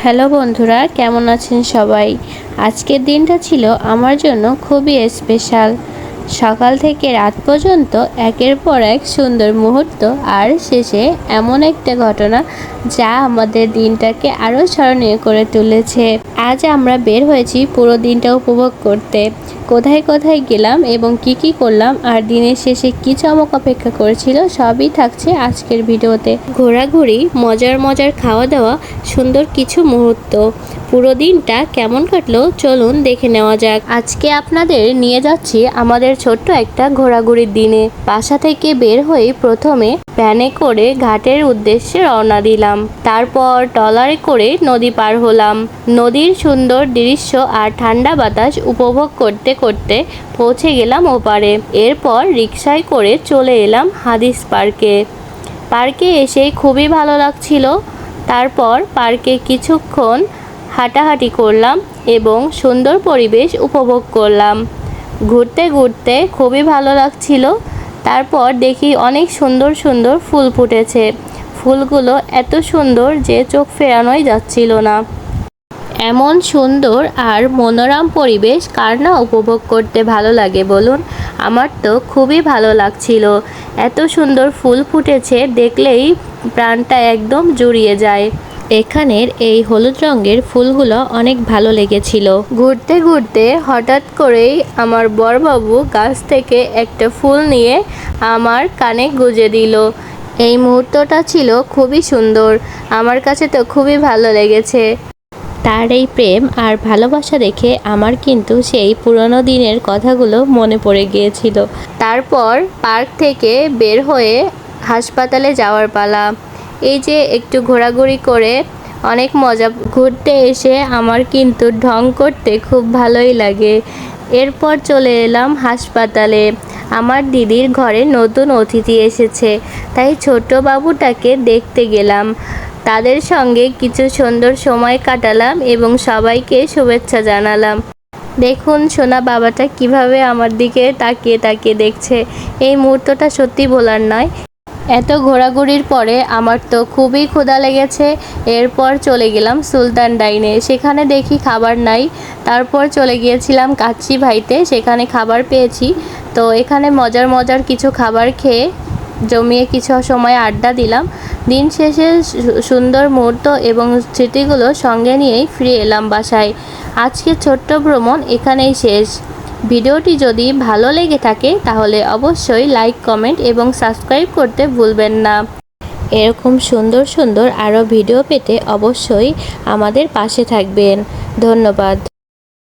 Hello বন্ধুরা, কেমন আছেন সবাই? আজকের দিনটা ছিল আমার জন্য খুবই স্পেশাল। সকাল থেকে রাত পর্যন্ত একের পর এক সুন্দর মুহূর্ত, আর শেষে এমন একটা ঘটনা যা আমাদের দিনটাকে আরও স্মরণীয় করে তুলেছে। আজ আমরা বের হয়েছি পুরো দিনটা উপভোগ করতে। কোথায় কোথায় গেলাম এবং কি কি করলাম আর দিনের শেষে কি চমক অপেক্ষা করেছিল সবই থাকছে আজকের ভিডিওতে। ঘোরাঘুরি, মজার মজার খাওয়া দাওয়া, সুন্দর কিছু মুহূর্ত। পুরো দিনটা কেমন কাটলো চলুন দেখে নেওয়া যাক। আজকে আপনাদের নিয়ে যাচ্ছি আমাদের ছোট্ট একটা ঘোরাঘুরির দিনে। বাসা থেকে বের হয়ে প্রথমে ভ্যানে করে ঘাটের উদ্দেশ্যে রওনা দিলাম। তারপর ট্রলারে করে নদী পার হলাম। নদীর সুন্দর দৃশ্য আর ঠান্ডা বাতাস উপভোগ করতে করতে পৌঁছে গেলাম ওপারে। এরপর রিকশায় করে চলে এলাম হাদিস পার্কে। পার্কে এসে খুবই ভালো লাগছিল। তারপর পার্কে কিছুক্ষণ হাঁটাহাঁটি করলাম এবং সুন্দর পরিবেশ উপভোগ করলাম। ঘুরতে ঘুরতে খুবই ভালো লাগছিল। তারপর দেখি অনেক সুন্দর সুন্দর ফুল ফুটেছে। ফুলগুলো এত সুন্দর যে চোখ ফেরানোই যাচ্ছিল না। এমন সুন্দর আর মনোরম পরিবেশ কার না উপভোগ করতে ভালো লাগে বলুন? আমার তো খুবই ভালো লাগছিল। এত সুন্দর ফুল ফুটেছে, দেখলেই প্রাণটা একদম জুড়িয়ে যায়। এখানের এই হলুদ রঙের ফুলগুলো অনেক ভালো লেগেছিল। ঘুরতে ঘুরতে হঠাৎ করেই আমার বড়বাবু গাছ থেকে একটা ফুল নিয়ে আমার কানে গুঁজে দিল। এই মুহূর্তটা ছিল খুবই সুন্দর। আমার কাছে তো খুবই ভালো লেগেছে। তার এই প্রেম আর ভালোবাসা দেখে আমার কিন্তু সেই পুরনো দিনের কথাগুলো মনে পড়ে গিয়েছিল। তারপর পার্ক থেকে বের হয়ে হাসপাতালে যাওয়ার পালা। এই যে একটু ঘোরাঘুরি করে অনেক মজা। ঘুরতে এসে আমার কিন্তু ঢং করতে খুব ভালোই লাগে। এরপর চলে এলাম হাসপাতালে। আমার দিদির ঘরে নতুন অতিথি এসেছে, তাই ছোট বাবুটাকে দেখতে গেলাম। তাদের সঙ্গে কিছু সুন্দর সময় কাটালাম এবং সবাইকে শুভেচ্ছা জানালাম। দেখুন সোনা বাবাটা কিভাবে আমার দিকে তাকিয়ে তাকিয়ে দেখছে। এই মুহূর্তটা সত্যি ভোলার নয়। এত ঘোরাঘুরির পরে আমার তো খুবই ক্ষুধা লেগেছে। এরপর চলে গেলাম সুলতান ডাইনে। সেখানে দেখি খাবার নাই। তারপর চলে গিয়েছিলাম কাচ্চি ভাইতে, সেখানে খাবার পেয়েছি। তো এখানে মজার মজার কিছু খাবার খেয়ে জমিয়ে কিছু সময় আড্ডা দিলাম। দিন শেষে সুন্দর মুহূর্ত এবং স্মৃতিগুলো সঙ্গে নিয়েই ফিরে এলাম বাসায়। আজকে ছোট্ট ভ্রমণ এখানেই শেষ। ভিডিওটি যদি ভালো লেগে থাকে তাহলে অবশ্যই লাইক, কমেন্ট এবং সাবস্ক্রাইব করতে ভুলবেন না। এরকম সুন্দর সুন্দর আরও ভিডিও পেতে অবশ্যই আমাদের পাশে থাকবেন। ধন্যবাদ।